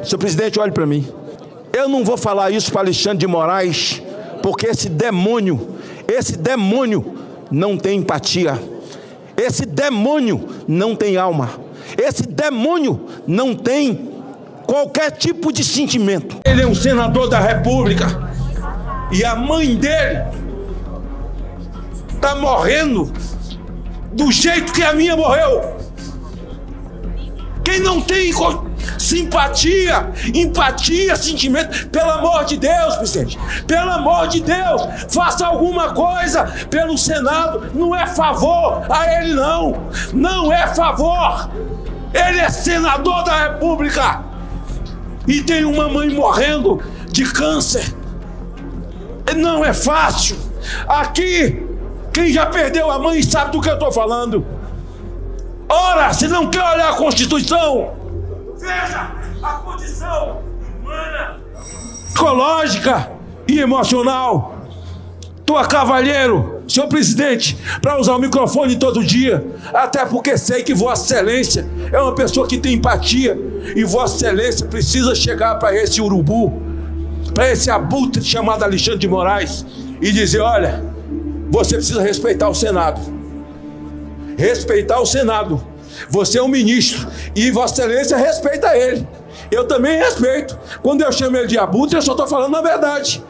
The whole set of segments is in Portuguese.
Senhor presidente, olhe para mim. Eu não vou falar isso para Alexandre de Moraes, porque esse demônio não tem empatia. Esse demônio não tem alma. Esse demônio não tem qualquer tipo de sentimento. Ele é um senador da República e a mãe dele está morrendo do jeito que a minha morreu. Quem não tem simpatia, empatia, sentimento, pelo amor de Deus, presidente, pelo amor de Deus, faça alguma coisa pelo Senado. Não é favor a ele, não é favor. Ele é senador da República e tem uma mãe morrendo de câncer. Não é fácil. Aqui, quem já perdeu a mãe sabe do que eu estou falando. Ora, se não quer olhar a Constituição, veja a condição humana, psicológica e emocional. Tu é cavalheiro, senhor presidente, para usar o microfone todo dia, até porque sei que Vossa Excelência é uma pessoa que tem empatia e Vossa Excelência precisa chegar para esse urubu, para esse abutre chamado Alexandre de Moraes e dizer: olha, você precisa respeitar o Senado. Respeitar o Senado. Você é um ministro e Vossa Excelência respeita ele. Eu também respeito. Quando eu chamo ele de abutre, eu só estou falando a verdade.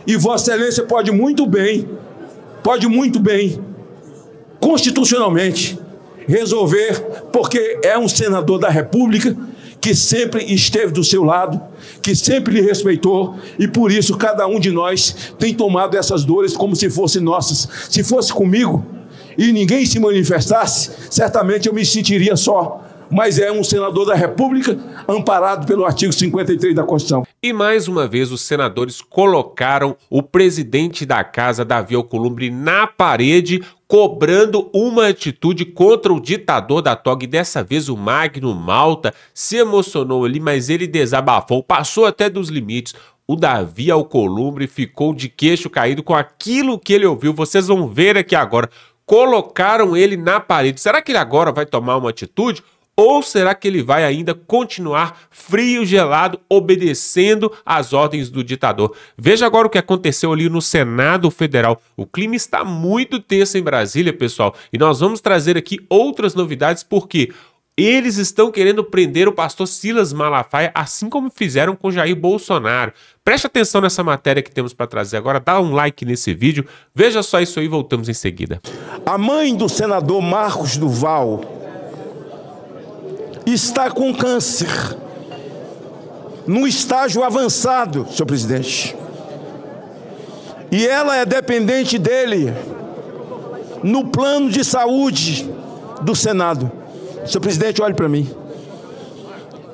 E Vossa Excelência pode muito bem, constitucionalmente, resolver, porque é um senador da República que sempre esteve do seu lado, que sempre lhe respeitou, e por isso cada um de nós tem tomado essas dores como se fossem nossas. Se fosse comigo e ninguém se manifestasse, certamente eu me sentiria só. Mas é um senador da República, amparado pelo artigo 53 da Constituição. E mais uma vez os senadores colocaram o presidente da casa, Davi Alcolumbre, na parede, cobrando uma atitude contra o ditador da toga. E dessa vez o Magno Malta se emocionou ali, mas ele desabafou, passou até dos limites. O Davi Alcolumbre ficou de queixo caído com aquilo que ele ouviu. Vocês vão ver aqui agora. Colocaram ele na parede. Será que ele agora vai tomar uma atitude? Ou será que ele vai ainda continuar frio, gelado, obedecendo às ordens do ditador? Veja agora o que aconteceu ali no Senado Federal. O clima está muito tenso em Brasília, pessoal. E nós vamos trazer aqui outras novidades, porque eles estão querendo prender o pastor Silas Malafaia, assim como fizeram com Jair Bolsonaro. Preste atenção nessa matéria que temos para trazer agora. Dá um like nesse vídeo. Veja só isso aí e voltamos em seguida. A mãe do senador Marcos Duval está com câncer, no estágio avançado, senhor presidente. E ela é dependente dele no plano de saúde do Senado. Senhor presidente, olhe para mim.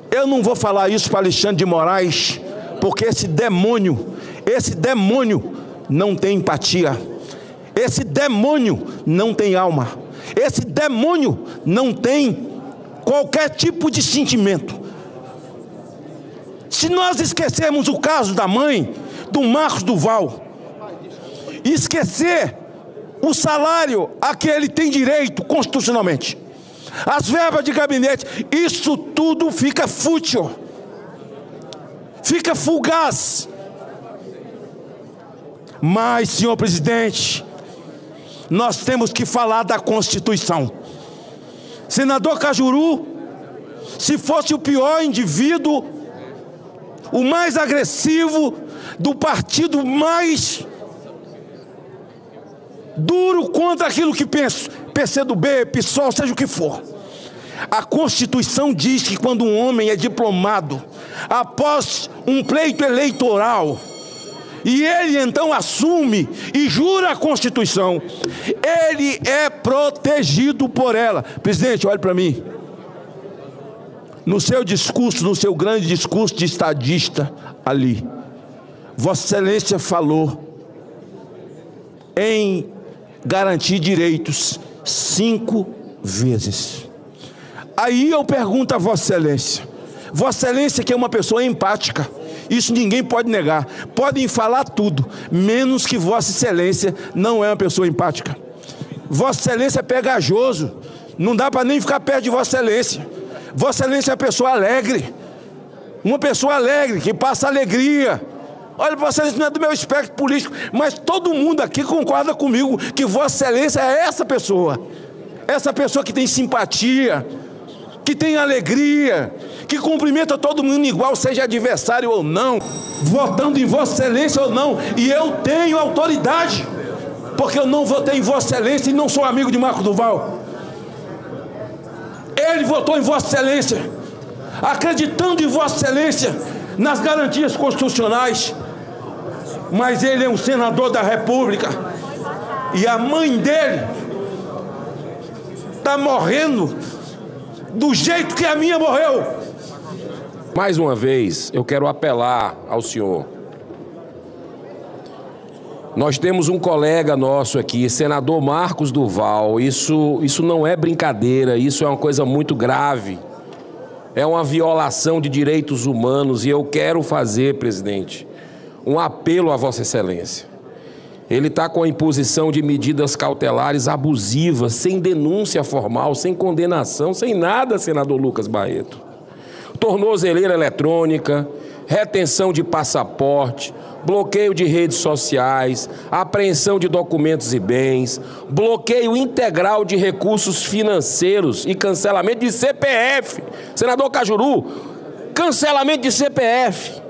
Eu não vou falar isso para Alexandre de Moraes, porque esse demônio não tem empatia. Esse demônio não tem alma. Esse demônio não tem qualquer tipo de sentimento. Se nós esquecermos o caso da mãe do Marcos Duval, esquecer o salário a que ele tem direito constitucionalmente, as verbas de gabinete, isso tudo fica fútil, fica fugaz. Mas, senhor presidente, nós temos que falar da Constituição. Senador Cajuru, se fosse o pior indivíduo, o mais agressivo, do partido mais duro contra aquilo que penso, PCdoB, PSOL, seja o que for. A Constituição diz que quando um homem é diplomado, após um pleito eleitoral, e ele então assume e jura a Constituição, ele é protegido por ela. Presidente, olhe para mim. No seu discurso, no seu grande discurso de estadista ali, Vossa Excelência falou em garantir direitos 5 vezes. Aí eu pergunto a Vossa Excelência que é uma pessoa empática, isso ninguém pode negar, podem falar tudo, menos que Vossa Excelência não é uma pessoa empática. Vossa Excelência é pegajoso, não dá para nem ficar perto de Vossa Excelência. Vossa Excelência é uma pessoa alegre, Uma pessoa alegre, que passa alegria. Olha, Vossa Excelência não é do meu espectro político, mas todo mundo aqui concorda comigo que Vossa Excelência é essa pessoa. Essa pessoa que tem simpatia, que tem alegria, que cumprimenta todo mundo igual, seja adversário ou não, votando em Vossa Excelência ou não. E eu tenho autoridade, porque eu não votei em Vossa Excelência e não sou amigo de Marcos Duval. Ele votou em Vossa Excelência, acreditando em Vossa Excelência, nas garantias constitucionais. Mas ele é um senador da República e a mãe dele está morrendo do jeito que a minha morreu. Mais uma vez, eu quero apelar ao senhor. Nós temos um colega nosso aqui, senador Marcos Duval. Isso não é brincadeira, isso é uma coisa muito grave. É uma violação de direitos humanos e eu quero fazer, presidente, um apelo a Vossa Excelência. Ele está com a imposição de medidas cautelares abusivas, sem denúncia formal, sem condenação, sem nada, senador Lucas Barreto. Tornozeleira eletrônica, retenção de passaporte, bloqueio de redes sociais, apreensão de documentos e bens, bloqueio integral de recursos financeiros e cancelamento de CPF. Senador Cajuru, cancelamento de CPF.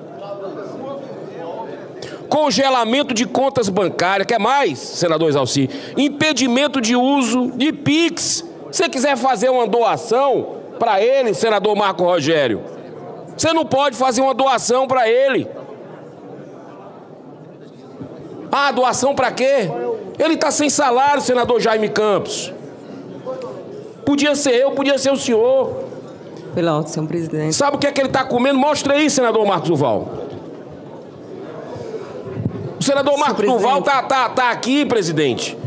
Congelamento de contas bancárias, quer mais, senador Exalci? Impedimento de uso de Pix. Se você quiser fazer uma doação para ele, senador Marco Rogério, você não pode fazer uma doação para ele. Ah, doação para quê? Ele está sem salário, senador Jaime Campos. Podia ser eu, podia ser o senhor. Pela ordem, senhor presidente. Sabe o que é que ele está comendo? Mostra aí, senador Marcos Duval. O senador Marcos Duval tá aqui, presidente.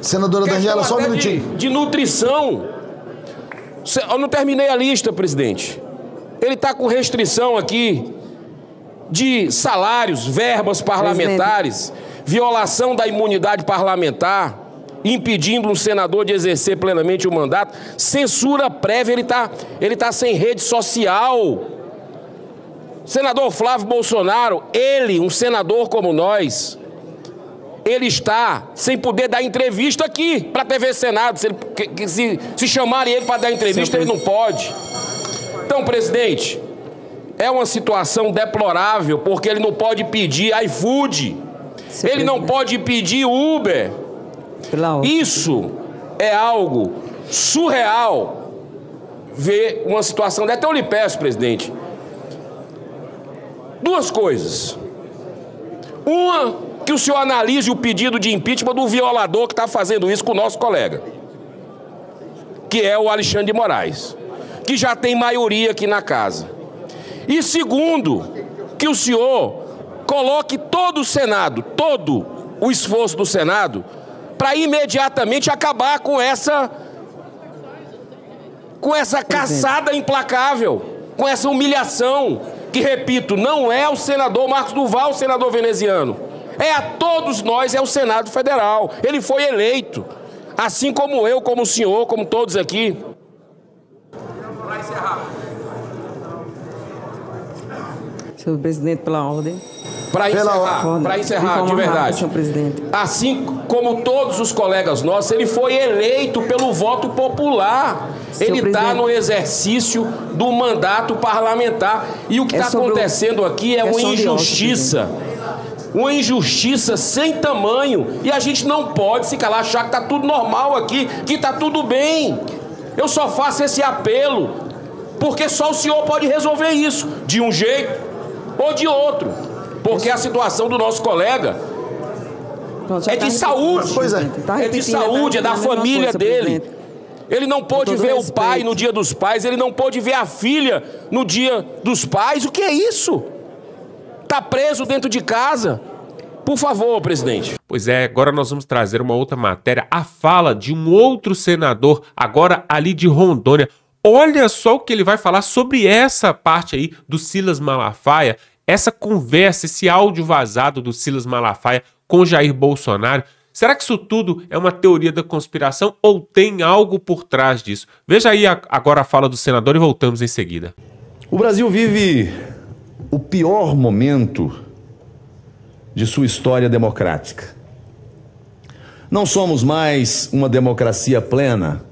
Senadora Daniela, só um minutinho. De nutrição. Eu não terminei a lista, presidente. Ele está com restrição aqui de salários, verbas parlamentares, violação da imunidade parlamentar, impedindo um senador de exercer plenamente o mandato, censura prévia, ele tá sem rede social. Senador Flávio Bolsonaro, ele, um senador como nós, ele está sem poder dar entrevista aqui para a TV Senado. Se chamarem ele para dar entrevista, ele não pode. Então, presidente, é uma situação deplorável, porque ele não pode pedir iFood, ele não pode pedir Uber. Isso é algo surreal, ver uma situação dessa. Então eu lhe peço, presidente, duas coisas. Uma, que o senhor analise o pedido de impeachment do violador que está fazendo isso com o nosso colega, que é o Alexandre de Moraes, que já tem maioria aqui na casa. E segundo, que o senhor coloque todo o Senado, todo o esforço do Senado, para imediatamente acabar com essa caçada implacável, com essa humilhação, que, repito, não é o senador Marcos Duval, o senador veneziano. É a todos nós, é o Senado Federal. Ele foi eleito, assim como eu, como o senhor, como todos aqui. Para encerrar. Senhor presidente, pela ordem. Para encerrar, de verdade. Senhor presidente. Assim como todos os colegas nossos, ele foi eleito pelo voto popular. Ele está no exercício do mandato parlamentar. E o que está acontecendo aqui é uma injustiça. Uma injustiça sem tamanho. E a gente não pode se calar, achar que está tudo normal aqui, que está tudo bem. Eu só faço esse apelo porque só o senhor pode resolver isso, de um jeito ou de outro. Porque a situação do nosso colega é de saúde. Pois é. É de saúde, é da família dele. Ele não pôde ver o pai no Dia dos Pais, ele não pôde ver a filha no Dia dos Pais. O que é isso? Está preso dentro de casa. Por favor, presidente. Pois é, agora nós vamos trazer uma outra matéria, a fala de um outro senador, agora ali de Rondônia. Olha só o que ele vai falar sobre essa parte aí do Silas Malafaia, essa conversa, esse áudio vazado do Silas Malafaia com Jair Bolsonaro. Será que isso tudo é uma teoria da conspiração ou tem algo por trás disso? Veja aí agora a fala do senador e voltamos em seguida. O Brasil vive o pior momento de sua história democrática. Não somos mais uma democracia plena.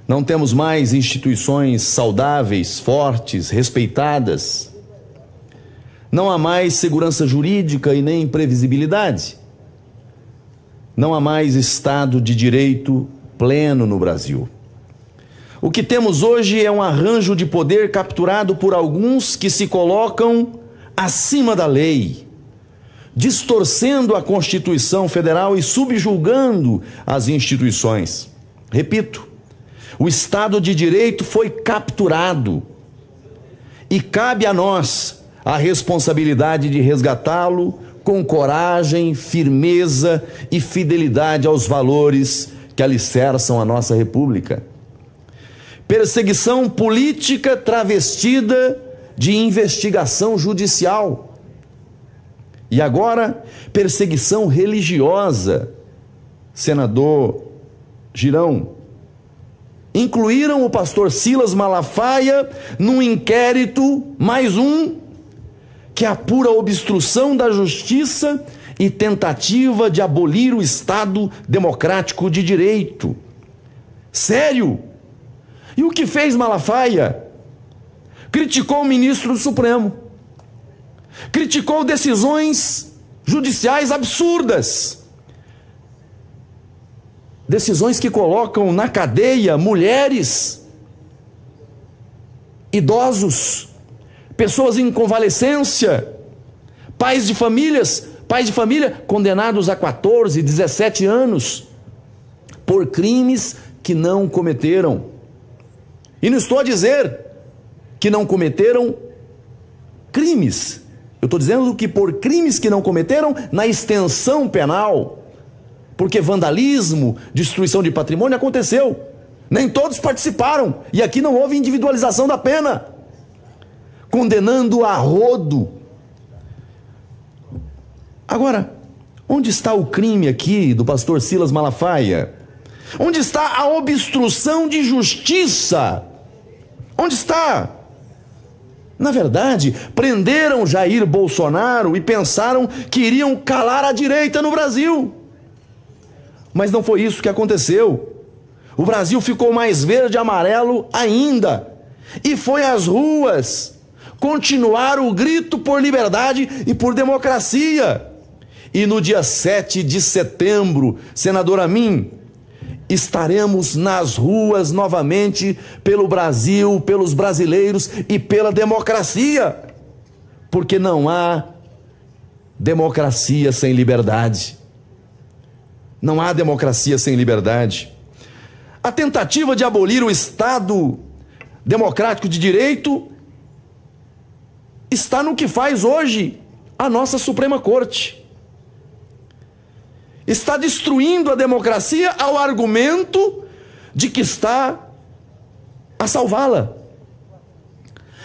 Não temos mais instituições saudáveis, fortes, respeitadas. Não há mais segurança jurídica e nem previsibilidade. Não há mais Estado de Direito pleno no Brasil. O que temos hoje é um arranjo de poder capturado por alguns que se colocam acima da lei, distorcendo a Constituição Federal e subjugando as instituições. Repito, o Estado de Direito foi capturado e cabe a nós a responsabilidade de resgatá-lo com coragem, firmeza e fidelidade aos valores que alicerçam a nossa República. Perseguição política travestida de investigação judicial. E agora, perseguição religiosa. Senador Girão, incluíram o pastor Silas Malafaia num inquérito, mais um, que apura obstrução da justiça e tentativa de abolir o Estado democrático de direito. Sério? E o que fez Malafaia? Criticou o ministro do Supremo. Criticou decisões judiciais absurdas. Decisões que colocam na cadeia mulheres, idosos, pessoas em convalescência, pais de família condenados a 14, 17 anos por crimes que não cometeram. E não estou a dizer que não cometeram crimes. Eu estou dizendo que por crimes que não cometeram na extensão penal. Porque vandalismo, destruição de patrimônio aconteceu. Nem todos participaram. E aqui não houve individualização da pena. Condenando a rodo. Agora, onde está o crime aqui do pastor Silas Malafaia? Onde está a obstrução de justiça? Onde está? Na verdade, prenderam Jair Bolsonaro e pensaram que iriam calar a direita no Brasil. Mas não foi isso que aconteceu. O Brasil ficou mais verde e amarelo ainda. E foi às ruas continuar o grito por liberdade e por democracia. E no dia 7 de setembro, senador Amin, estaremos nas ruas novamente pelo Brasil, pelos brasileiros e pela democracia. Porque não há democracia sem liberdade. Não há democracia sem liberdade. A tentativa de abolir o Estado democrático de direito está no que faz hoje a nossa Suprema Corte. Está destruindo a democracia ao argumento de que está a salvá-la.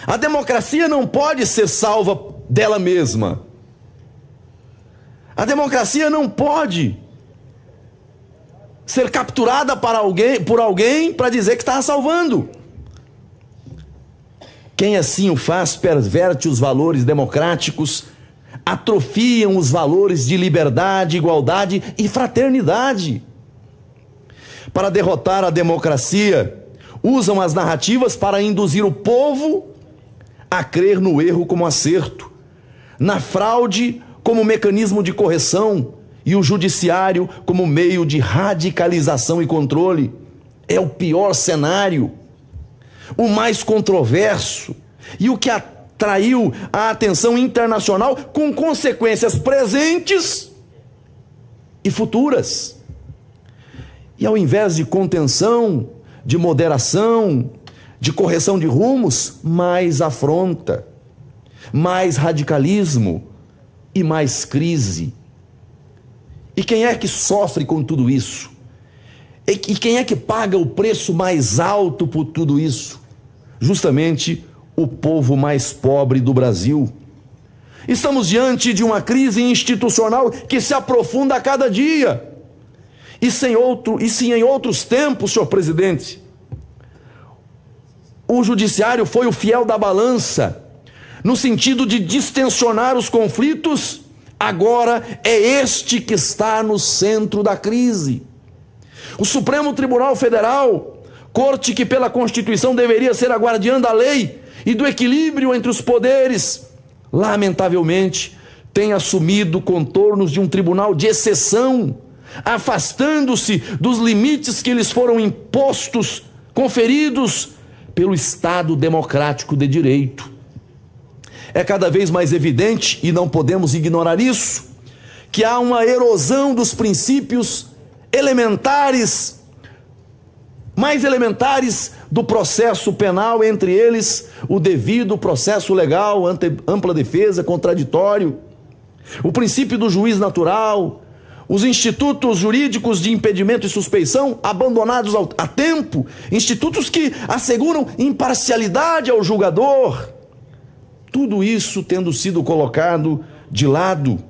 A democracia não pode ser salva dela mesma. A democracia não pode ser capturada por alguém para dizer que está a salvando. Quem assim o faz perverte os valores democráticos, atrofiam os valores de liberdade, igualdade e fraternidade. Para derrotar a democracia, usam as narrativas para induzir o povo a crer no erro como acerto, na fraude como mecanismo de correção e o judiciário como meio de radicalização e controle. É o pior cenário, o mais controverso e o que atraiu a atenção internacional com consequências presentes e futuras. E ao invés de contenção, de moderação, de correção de rumos, mais afronta, mais radicalismo e mais crise. E quem é que sofre com tudo isso? E quem é que paga o preço mais alto por tudo isso? Justamente o povo mais pobre do Brasil. Estamos diante de uma crise institucional que se aprofunda a cada dia. E se em outros tempos, senhor presidente, o judiciário foi o fiel da balança, no sentido de distensionar os conflitos, agora é este que está no centro da crise. O Supremo Tribunal Federal, corte que pela Constituição deveria ser a guardiã da lei e do equilíbrio entre os poderes, lamentavelmente tem assumido contornos de um tribunal de exceção, afastando-se dos limites que lhes foram impostos, conferidos pelo Estado democrático de direito. É cada vez mais evidente, e não podemos ignorar isso, que há uma erosão dos princípios elementares, mais elementares do processo penal, entre eles o devido processo legal, ampla defesa, contraditório, o princípio do juiz natural, os institutos jurídicos de impedimento e suspeição abandonados a tempo, institutos que asseguram imparcialidade ao julgador. Tudo isso tendo sido colocado de lado.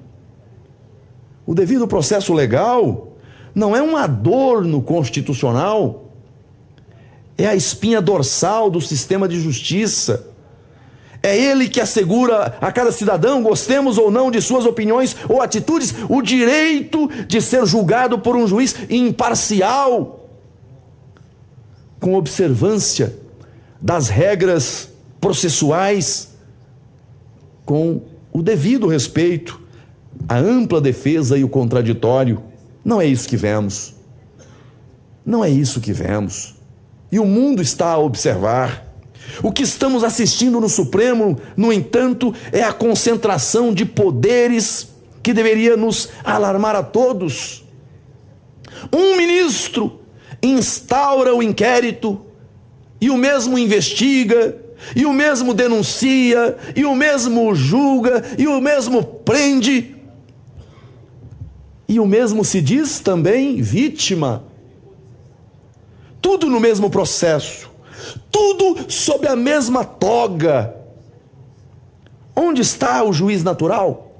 O devido processo legal não é um adorno constitucional, é a espinha dorsal do sistema de justiça. É ele que assegura a cada cidadão, gostemos ou não de suas opiniões ou atitudes, o direito de ser julgado por um juiz imparcial, com observância das regras processuais, com o devido respeito à ampla defesa e o contraditório. Não é isso que vemos. Não é isso que vemos. E o mundo está a observar. O que estamos assistindo no Supremo, no entanto, é a concentração de poderes que deveria nos alarmar a todos. Um ministro instaura o inquérito e o mesmo investiga, e o mesmo denuncia, e o mesmo julga, e o mesmo prende, e o mesmo se diz também vítima. Tudo no mesmo processo, tudo sob a mesma toga. Onde está o juiz natural?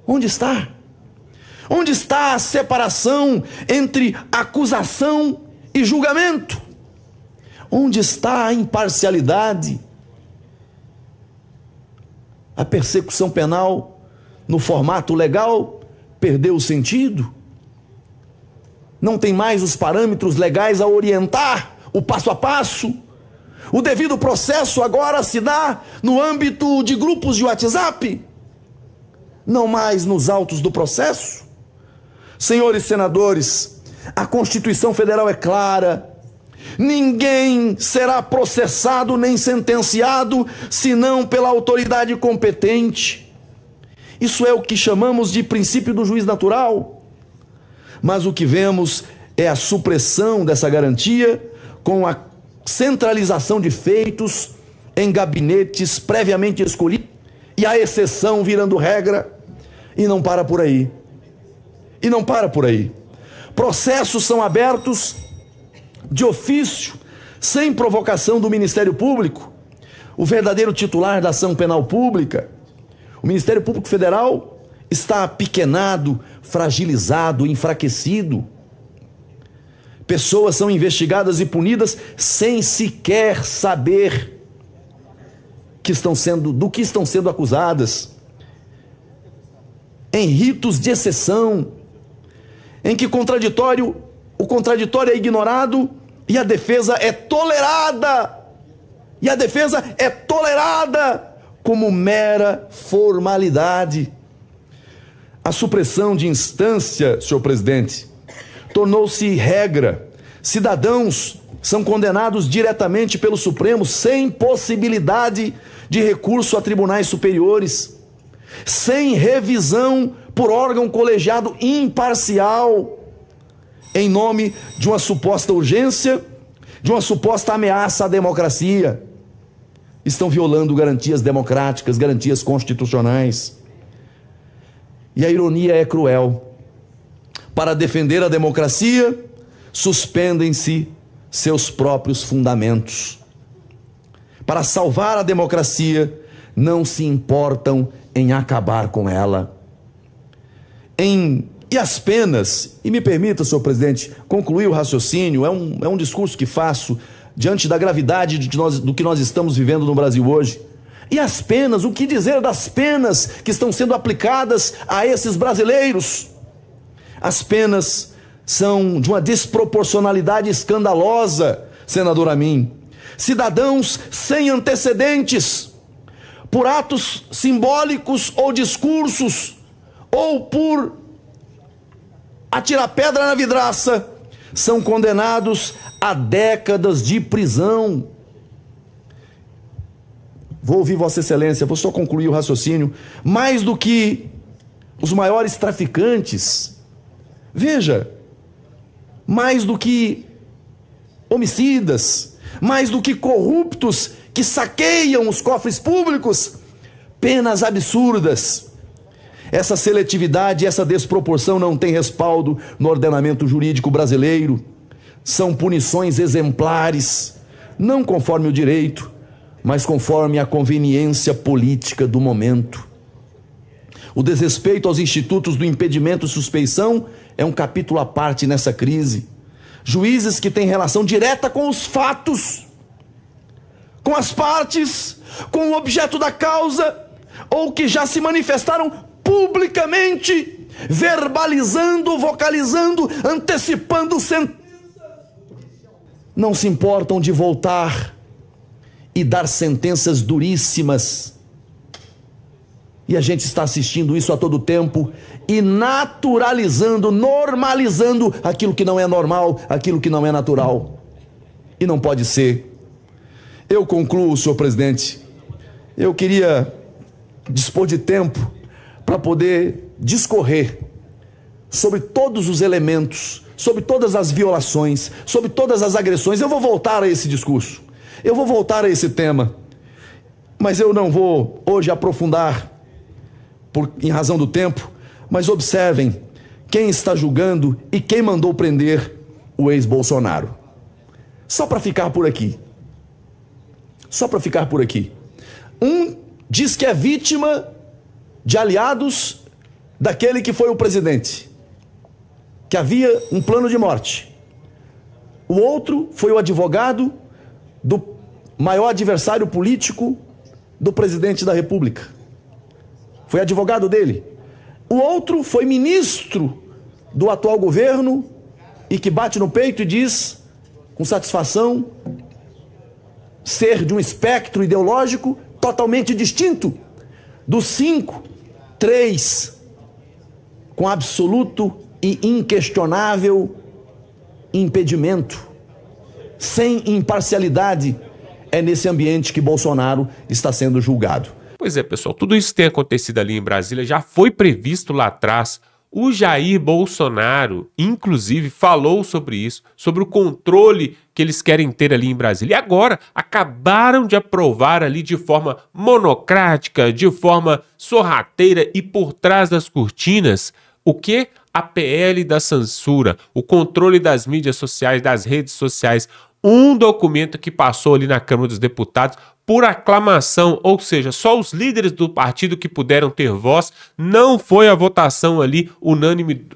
Onde está? Onde está a separação entre acusação e julgamento? Onde está a imparcialidade? A persecução penal, no formato legal, perdeu o sentido? Não tem mais os parâmetros legais a orientar o passo a passo? O devido processo agora se dá no âmbito de grupos de WhatsApp? Não mais nos autos do processo? Senhores senadores, a Constituição Federal é clara. Ninguém será processado nem sentenciado senão pela autoridade competente. Isso é o que chamamos de princípio do juiz natural. Mas o que vemos é a supressão dessa garantia com a centralização de feitos em gabinetes previamente escolhidos e a exceção virando regra. E não para por aí. E não para por aí. Processos são abertos de ofício, sem provocação do Ministério Público, o verdadeiro titular da ação penal pública. O Ministério Público Federal está apequenado, fragilizado, enfraquecido. Pessoas são investigadas e punidas sem sequer saber do que estão sendo acusadas. Em ritos de exceção, em que o contraditório é ignorado e a defesa é tolerada. E a defesa é tolerada como mera formalidade. A supressão de instância, senhor presidente, tornou-se regra. Cidadãos são condenados diretamente pelo Supremo sem possibilidade de recurso a tribunais superiores, sem revisão por órgão colegiado imparcial, em nome de uma suposta urgência, de uma suposta ameaça à democracia. Estão violando garantias democráticas, garantias constitucionais. E a ironia é cruel. Para defender a democracia, suspendem-se seus próprios fundamentos. Para salvar a democracia, não se importam em acabar com ela. E as penas, e me permita, senhor presidente, concluir o raciocínio, é um discurso que faço diante da gravidade do que nós estamos vivendo no Brasil hoje. E as penas, o que dizer das penas que estão sendo aplicadas a esses brasileiros? As penas são de uma desproporcionalidade escandalosa, senador Amin. Cidadãos sem antecedentes, por atos simbólicos ou discursos, ou por atirar pedra na vidraça, são condenados a décadas de prisão. Vou ouvir Vossa Excelência, vou só concluir o raciocínio. Mais do que os maiores traficantes, veja, mais do que homicidas, mais do que corruptos que saqueiam os cofres públicos, penas absurdas. Essa seletividade, essa desproporção não tem respaldo no ordenamento jurídico brasileiro. São punições exemplares, não conforme o direito, mas conforme a conveniência política do momento. O desrespeito aos institutos do impedimento e suspeição é um capítulo à parte nessa crise. Juízes que têm relação direta com os fatos, com as partes, com o objeto da causa, ou que já se manifestaram publicamente, verbalizando, vocalizando, antecipando sentenças, não se importam de voltar e dar sentenças duríssimas. E a gente está assistindo isso a todo tempo e naturalizando, normalizando aquilo que não é normal, aquilo que não é natural. E não pode ser. Eu concluo, senhor presidente. Eu queria dispor de tempo para poder discorrer sobre todos os elementos, sobre todas as violações, sobre todas as agressões. Eu vou voltar a esse discurso, eu vou voltar a esse tema, mas eu não vou hoje aprofundar em razão do tempo. Mas observem quem está julgando e quem mandou prender o ex-Bolsonaro. Só para ficar por aqui. Só para ficar por aqui. Um diz que é vítima de aliados daquele que foi o presidente, que havia um plano de morte. O outro foi o advogado do maior adversário político do presidente da República. Foi advogado dele. O outro foi ministro do atual governo e que bate no peito e diz, com satisfação, ser de um espectro ideológico totalmente distinto dos 5, 3, com absoluto e inquestionável impedimento, sem imparcialidade. É nesse ambiente que Bolsonaro está sendo julgado. Pois é, pessoal, tudo isso tem acontecido ali em Brasília, já foi previsto lá atrás. O Jair Bolsonaro, inclusive, falou sobre isso, sobre o controle que eles querem ter ali em Brasília. E agora, acabaram de aprovar ali de forma monocrática, de forma sorrateira e por trás das cortinas, o que? A PL da censura, o controle das mídias sociais, das redes sociais. Um documento que passou ali na Câmara dos Deputados por aclamação, ou seja, só os líderes do partido que puderam ter voz, não foi a votação ali unânime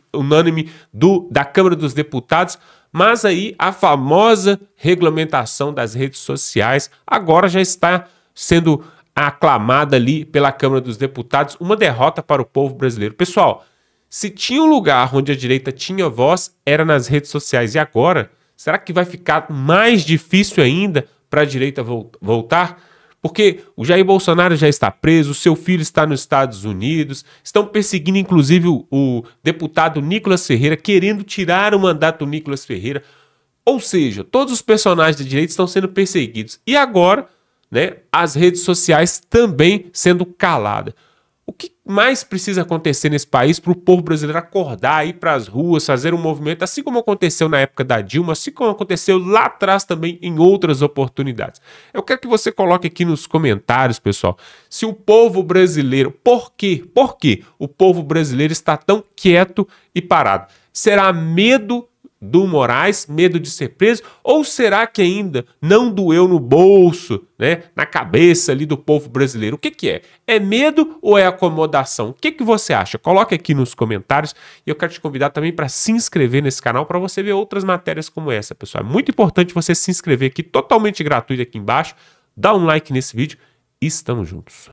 da Câmara dos Deputados, mas aí a famosa regulamentação das redes sociais agora já está sendo aclamada ali pela Câmara dos Deputados, uma derrota para o povo brasileiro. Pessoal, se tinha um lugar onde a direita tinha voz, era nas redes sociais, e agora, será que vai ficar mais difícil ainda para a direita voltar? Porque o Jair Bolsonaro já está preso, seu filho está nos Estados Unidos, estão perseguindo inclusive o deputado Nicolas Ferreira, querendo tirar o mandato do Nicolas Ferreira. Ou seja, todos os personagens da direita estão sendo perseguidos. E agora, né, as redes sociais também sendo caladas. O que mais precisa acontecer nesse país para o povo brasileiro acordar, ir para as ruas, fazer um movimento, assim como aconteceu na época da Dilma, assim como aconteceu lá atrás também em outras oportunidades? Eu quero que você coloque aqui nos comentários, pessoal, se o povo brasileiro, por quê o povo brasileiro está tão quieto e parado? Será medo do Moraes, medo de ser preso, ou será que ainda não doeu no bolso, né, na cabeça ali do povo brasileiro? O que que é? É medo ou é acomodação? O que que você acha? Coloque aqui nos comentários e eu quero te convidar também para se inscrever nesse canal para você ver outras matérias como essa, pessoal. É muito importante você se inscrever aqui, totalmente gratuito aqui embaixo, dá um like nesse vídeo e estamos juntos.